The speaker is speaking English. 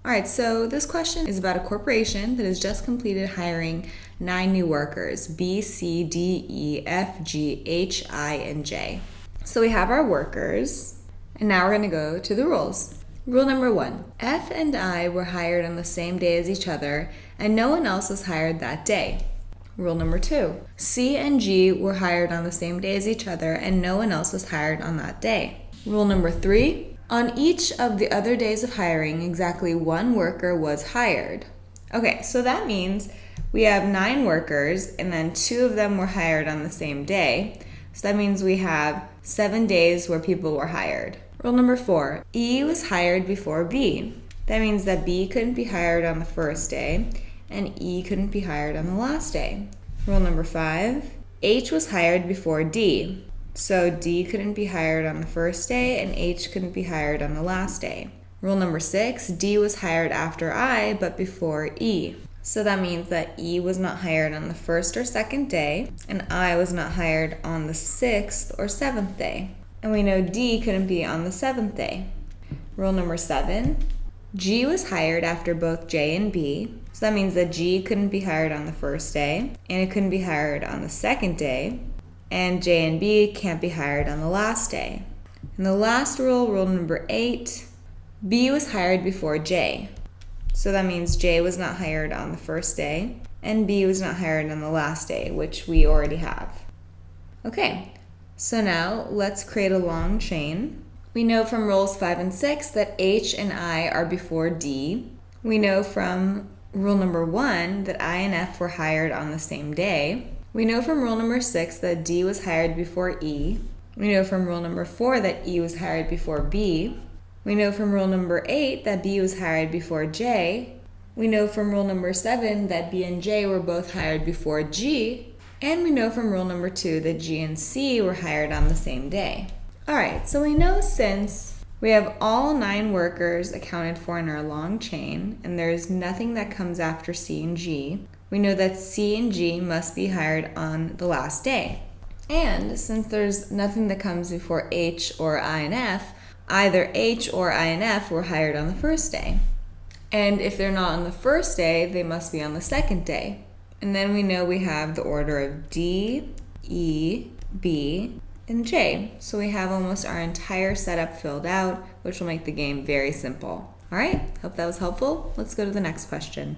All right, so this question is about a corporation that has just completed hiring 9 new workers, B, C, D, E, F, G, H, I, and J. So we have our workers, and now we're going to go to the rules. Rule number 1, F and I were hired on the same day as each other, and no one else was hired that day. Rule number 2, C and G were hired on the same day as each other, and no one else was hired on that day. Rule number 3, on each of the other days of hiring, exactly 1 worker was hired. Okay, so that means we have 9 workers, and then 2 of them were hired on the same day. So that means we have 7 days where people were hired. Rule number 4, E was hired before B. That means that B couldn't be hired on the first day, and E couldn't be hired on the last day. Rule number 5, H was hired before D. So D couldn't be hired on the first day, and H couldn't be hired on the last day. Rule number 6, D was hired after I, but before E. So that means that E was not hired on the first or second day, and I was not hired on the 6th or 7th day. And we know D couldn't be on the 7th day. Rule number 7, G was hired after both J and B. So that means that G couldn't be hired on the first day, and it couldn't be hired on the second day, and J and B can't be hired on the last day. And the last rule, rule number 8, B was hired before J. So that means J was not hired on the first day, and B was not hired on the last day, which we already have. Okay, so now let's create a long chain. We know from rules 5 and 6 that H and I are before D. We know from rule number 1 that I and F were hired on the same day. We know from rule number 6 that D was hired before E. We know from rule number 4 that E was hired before B. We know from rule number 8 that B was hired before J. We know from rule number 7 that B and J were both hired before G. And we know from rule number 2 that G and C were hired on the same day. All right, so we know since we have all 9 workers accounted for in our long chain, and there's nothing that comes after C and G, we know that C and G must be hired on the last day. And since there's nothing that comes before H or I and F, either H or I and F were hired on the first day. And if they're not on the first day, they must be on the second day. And then we know we have the order of D, E, B, and J. So we have almost our entire setup filled out, which will make the game very simple. All right, hope that was helpful. Let's go to the next question.